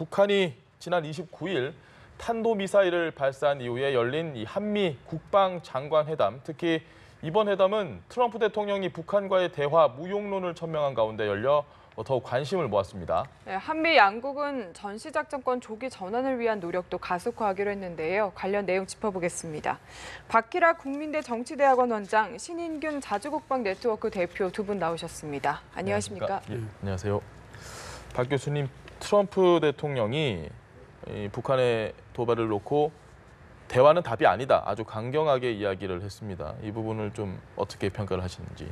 북한이 지난 29일 탄도미사일을 발사한 이후에 열린 이 한미 국방장관 회담, 특히 이번 회담은 트럼프 대통령이 북한과의 대화 무용론을 천명한 가운데 열려 더욱 관심을 모았습니다. 네, 한미 양국은 전시작전권 조기 전환을 위한 노력도 가속화하기로 했는데요. 관련 내용 짚어보겠습니다. 박희라 국민대 정치대학원 원장, 신인균 자주국방 네트워크 대표 두 분 나오셨습니다. 안녕하십니까? 예, 안녕하세요. 박 교수님, 트럼프 대통령이 북한의 도발을 놓고 대화는 답이 아니다, 아주 강경하게 이야기를 했습니다. 이 부분을 좀 어떻게 평가를 하시는지.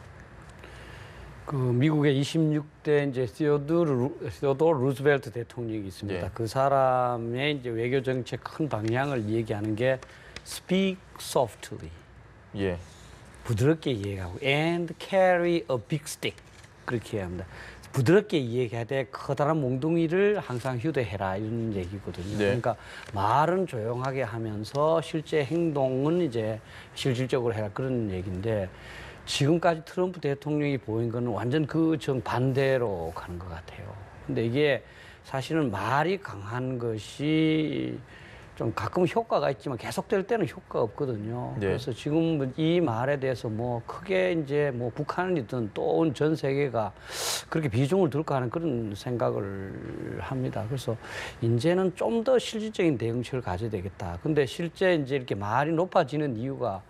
그 미국의 26대 이제 시어도어 루즈벨트 대통령이 있습니다. 예. 그 사람의 이제 외교 정책 큰 방향을 얘기하는 게 speak softly, 예, 부드럽게 이야기하고 and carry a big stick 그렇게 이야기합니다. 부드럽게 이야기해야 돼 커다란 몽둥이를 항상 휴대해라 이런 얘기거든요. 네. 그러니까 말은 조용하게 하면서 실제 행동은 이제 실질적으로 해라 그런 얘기인데. 지금까지 트럼프 대통령이 보인 거는 완전 그 정반대로 가는 것 같아요. 근데 이게 사실은 말이 강한 것이 좀 가끔 효과가 있지만 계속될 때는 효과가 없거든요. 네. 그래서 지금 이 말에 대해서 뭐 크게 이제 뭐 북한이든 또 전 세계가 그렇게 비중을 둘까 하는 그런 생각을 합니다. 그래서 이제는 좀 더 실질적인 대응책을 가져야 되겠다. 근데 실제 이제 이렇게 말이 높아지는 이유가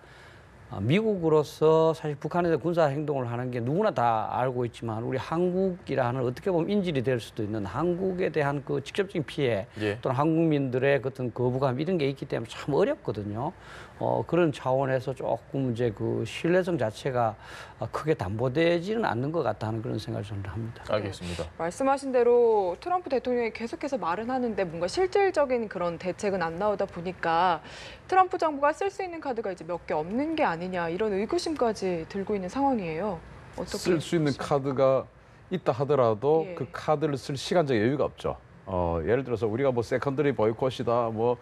미국으로서 사실 북한에 대한 군사 행동을 하는 게 누구나 다 알고 있지만 우리 한국이라 하는 어떻게 보면 인질이 될 수도 있는 한국에 대한 그 직접적인 피해 예. 또는 한국민들의 어떤 거부감 이런 게 있기 때문에 참 어렵거든요. 그런 차원에서 조금 이제 그 신뢰성 자체가 크게 담보되지는 않는 것 같다는 그런 생각을 저는 합니다. 알겠습니다. 말씀하신 대로 트럼프 대통령이 계속해서 말은 하는데 뭔가 실질적인 그런 대책은 안 나오다 보니까 트럼프 정부가 쓸 수 있는 카드가 이제 몇 개 없는 게 아니냐 이런 의구심까지 들고 있는 상황이에요. 어떻게 쓸 수 있는 카드가 있다 하더라도 예. 그 카드를 쓸 시간적 여유가 없죠. 예를 들어서 우리가 뭐 세컨더리 보이콧이다, 뭐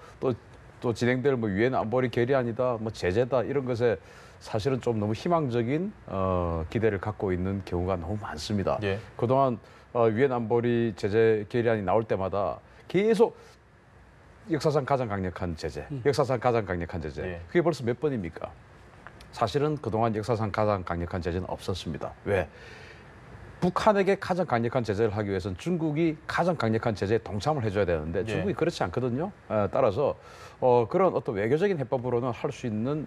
또 진행될 뭐 유엔 안보리 결의안이다, 뭐 제재다 이런 것에 사실은 좀 너무 희망적인 기대를 갖고 있는 경우가 너무 많습니다. 예. 그동안 유엔 안보리 제재 결의안이 나올 때마다 계속 역사상 가장 강력한 제재, 역사상 가장 강력한 제재. 예. 그게 벌써 몇 번입니까? 사실은 그동안 역사상 가장 강력한 제재는 없었습니다. 왜? 북한에게 가장 강력한 제재를 하기 위해서는 중국이 가장 강력한 제재에 동참을 해줘야 되는데 중국이 그렇지 않거든요. 따라서 그런 어떤 외교적인 해법으로는 할 수 있는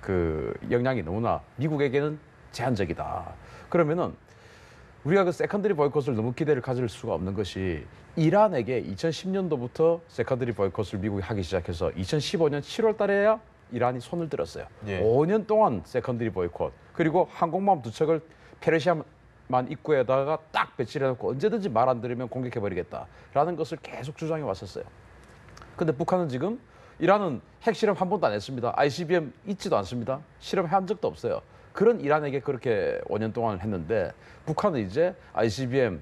그 역량이 너무나 미국에게는 제한적이다. 그러면은 우리가 그 세컨더리 보이콧을 너무 기대를 가질 수가 없는 것이 이란에게 2010년도부터 세컨더리 보이콧을 미국이 하기 시작해서 2015년 7월 달에야 이란이 손을 들었어요. 예. 5년 동안 세컨더리 보이콧 그리고 항공모함 2척을 페르시아만 입구에다가 딱 배치를 해놓고 언제든지 말 안 들으면 공격해버리겠다라는 것을 계속 주장해 왔었어요. 근데 북한은 지금 이란은 핵실험 한 번도 안 했습니다. ICBM 있지도 않습니다. 실험한 적도 없어요. 그런 이란에게 그렇게 5년 동안 했는데 북한은 이제 ICBM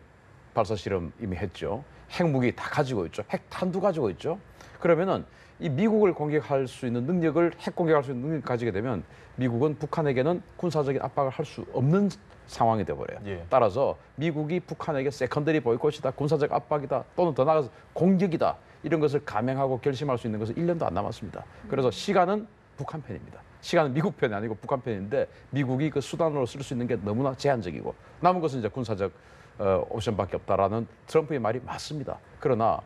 발사 실험 이미 했죠. 핵무기 다 가지고 있죠. 핵탄두 가지고 있죠. 그러면은 이 미국을 공격할 수 있는 능력을 핵 공격할 수 있는 능력을 가지게 되면 미국은 북한에게는 군사적인 압박을 할 수 없는 상황이 돼버려요. 예. 따라서 미국이 북한에게 세컨더리 보이콧이다, 군사적 압박이다, 또는 더 나아가서 공격이다 이런 것을 감행하고 결심할 수 있는 것은 1년도 안 남았습니다. 그래서 시간은 북한 편입니다. 시간은 미국 편이 아니고 북한 편인데 미국이 그 수단으로 쓸 수 있는 게 너무나 제한적이고 남은 것은 이제 군사적 옵션밖에 없다라는 트럼프의 말이 맞습니다. 그러나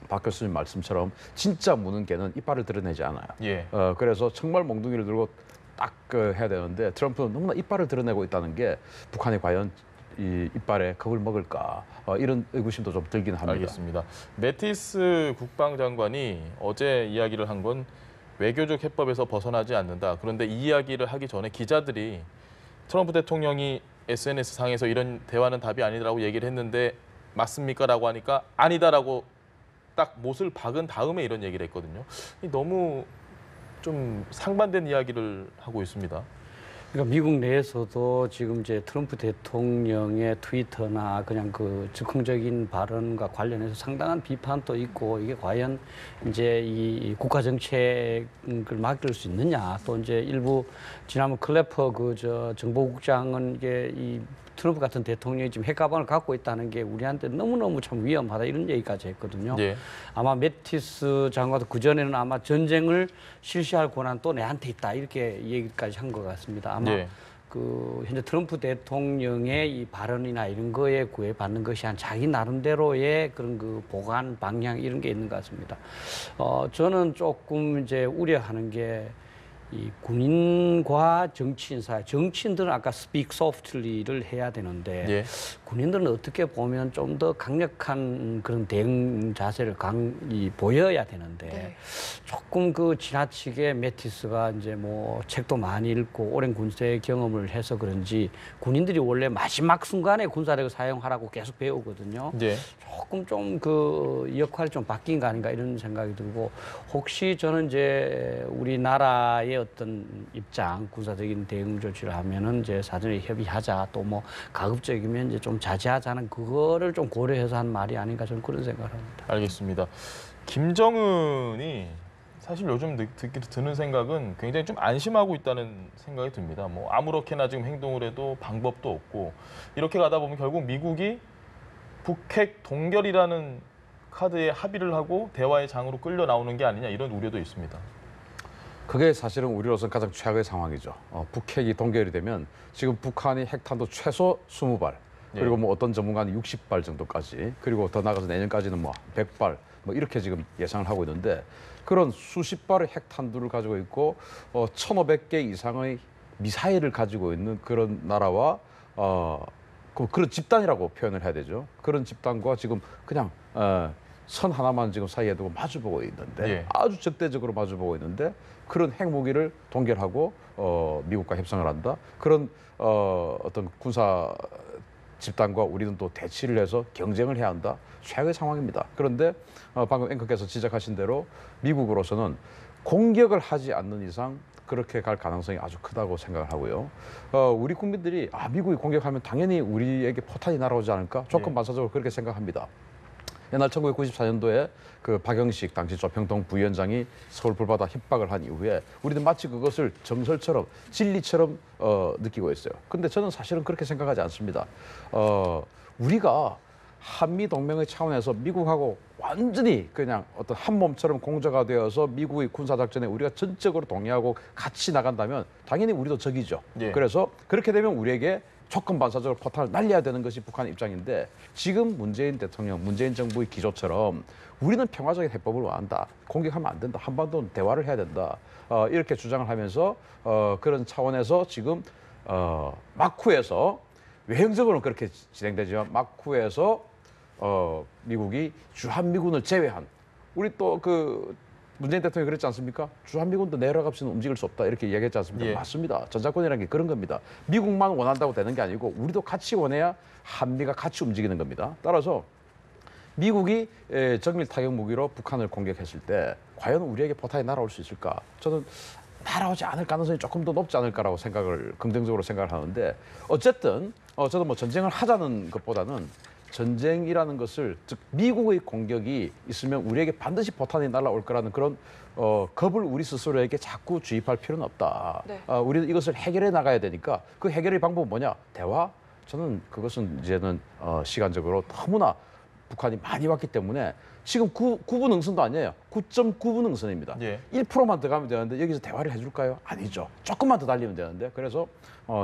박 교수님 말씀처럼 진짜 무는 개는 이빨을 드러내지 않아요. 예. 그래서 정말 몽둥이를 들고 딱 해야 되는데 트럼프는 너무나 이빨을 드러내고 있다는 게 북한이 과연 이 이빨에 겁을 먹을까 이런 의구심도 좀 들긴 합니다. 알겠습니다. 매티스 국방장관이 어제 이야기를 한 건 외교적 해법에서 벗어나지 않는다. 그런데 이 이야기를 하기 전에 기자들이 트럼프 대통령이 SNS상에서 이런 대화는 답이 아니라고 얘기를 했는데 맞습니까? 라고 하니까 아니다라고 딱 못을 박은 다음에 이런 얘기를 했거든요. 너무 좀 상반된 이야기를 하고 있습니다. 그러니까 미국 내에서도 지금 이제 트럼프 대통령의 트위터나 그냥 그 즉흥적인 발언과 관련해서 상당한 비판도 있고 이게 과연 이제 이 국가 정책을 맡길 수 있느냐 또 이제 일부 지난번 클래퍼 그 정보국장은 이게 이 트럼프 같은 대통령이 지금 핵가방을 갖고 있다는 게 우리한테 너무너무 참 위험하다 이런 얘기까지 했거든요. 예. 아마 매티스 장관도 그전에는 아마 전쟁을 실시할 권한 또 내한테 있다 이렇게 얘기까지 한 것 같습니다. 아마 예. 그 현재 트럼프 대통령의 이 발언이나 이런 거에 구애받는 것이 한 자기 나름대로의 그런 그 보관 방향 이런 게 있는 것 같습니다. 저는 조금 이제 우려하는 게 이 군인과 정치인 사이, 정치인들은 아까 speak softly를 해야 되는데 예. 군인들은 어떻게 보면 좀 더 강력한 그런 대응 자세를 보여야 되는데 네. 조금 그 지나치게 매티스가 이제 뭐 책도 많이 읽고 오랜 군대 경험을 해서 그런지 군인들이 원래 마지막 순간에 군사력을 사용하라고 계속 배우거든요. 예. 조금 좀 그 역할이 좀 바뀐 거 아닌가 이런 생각이 들고 혹시 저는 이제 우리나라의 어떤 입장 군사적인 대응 조치를 하면은 이제 사전에 협의하자 또 뭐 가급적이면 이제 좀 자제하자는 그거를 좀 고려해서 한 말이 아닌가 저는 그런 생각을 합니다. 알겠습니다. 김정은이 사실 요즘 드는 생각은 굉장히 좀 안심하고 있다는 생각이 듭니다. 뭐 아무렇게나 지금 행동을 해도 방법도 없고 이렇게 가다 보면 결국 미국이 북핵 동결이라는 카드에 합의를 하고 대화의 장으로 끌려 나오는 게 아니냐 이런 우려도 있습니다. 그게 사실은 우리로서는 가장 최악의 상황이죠. 북핵이 동결이 되면 지금 북한이 핵탄두 최소 20발, 그리고 뭐 어떤 전문가는 60발 정도까지, 그리고 더 나가서 내년까지는 뭐 100발, 뭐 이렇게 지금 예상을 하고 있는데 그런 수십 발의 핵탄두를 가지고 있고 1,500개 이상의 미사일을 가지고 있는 그런 나라와 그런 집단이라고 표현을 해야 되죠. 그런 집단과 지금 그냥 선 하나만 지금 사이에 두고 마주보고 있는데 예. 아주 적대적으로 마주보고 있는데 그런 핵무기를 동결하고 미국과 협상을 한다. 그런 어떤 군사 집단과 우리는 또 대치를 해서 경쟁을 해야 한다. 최악의 상황입니다. 그런데 방금 앵커께서 지적하신 대로 미국으로서는 공격을 하지 않는 이상 그렇게 갈 가능성이 아주 크다고 생각을 하고요. 우리 국민들이 미국이 공격하면 당연히 우리에게 포탄이 날아오지 않을까? 조건반사적으로 그렇게 생각합니다. 옛날 1994년도에 그 박영식 당시 조평동 부위원장이 서울 불바다 협박을 한 이후에 우리는 마치 그것을 정설처럼 진리처럼 느끼고 있어요. 근데 저는 사실은 그렇게 생각하지 않습니다. 우리가 한미 동맹의 차원에서 미국하고 완전히 그냥 어떤 한 몸처럼 공조가 되어서 미국의 군사 작전에 우리가 전적으로 동의하고 같이 나간다면 당연히 우리도 적이죠. 예. 그래서 그렇게 되면 우리에게 조건 반사적으로 포탄을 날려야 되는 것이 북한의 입장인데 지금 문재인 대통령, 문재인 정부의 기조처럼 우리는 평화적인 해법을 원한다. 공격하면 안 된다. 한반도는 대화를 해야 된다. 이렇게 주장을 하면서 그런 차원에서 지금 마쿠에서 외형적으로는 그렇게 진행되지만 마쿠에서 미국이 주한미군을 제외한 우리 또 그 문재인 대통령이 그랬지 않습니까? 주한미군도 내려가 없이는 움직일 수 없다 이렇게 이야기했지 않습니까? 예. 맞습니다. 전자권이라는 게 그런 겁니다. 미국만 원한다고 되는 게 아니고 우리도 같이 원해야 한미가 같이 움직이는 겁니다. 따라서 미국이 정밀 타격 무기로 북한을 공격했을 때 과연 우리에게 포탄이 날아올 수 있을까? 저는 날아오지 않을 가능성이 조금 더 높지 않을까라고 긍정적으로 생각을 하는데 어쨌든 저도 뭐 전쟁을 하자는 것보다는 전쟁이라는 것을 즉 미국의 공격이 있으면 우리에게 반드시 포탄이 날아올 거라는 그런 겁을 우리 스스로에게 자꾸 주입할 필요는 없다. 네. 우리는 이것을 해결해 나가야 되니까 그 해결의 방법은 뭐냐? 대화? 저는 그것은 이제는 시간적으로 너무나 북한이 많이 왔기 때문에 지금 9분 응선도 아니에요. 9.9분 응선입니다. 예. 1%만 더 가면 되는데 여기서 대화를 해줄까요? 아니죠. 조금만 더 달리면 되는데 그래서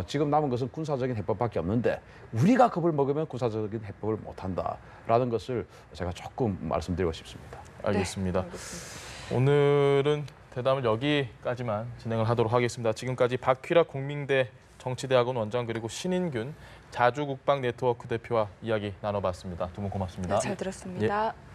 지금 남은 것은 군사적인 해법밖에 없는데 우리가 겁을 먹으면 군사적인 해법을 못한다라는 것을 제가 조금 말씀드리고 싶습니다. 알겠습니다. 네, 알겠습니다. 오늘은 대담을 여기까지만 진행을 하도록 하겠습니다. 지금까지 박휘락 국민대 정치대학원 원장 그리고 신인균 자주국방 네트워크 대표와 이야기 나눠봤습니다. 두 분 고맙습니다. 네, 잘 들었습니다. 예.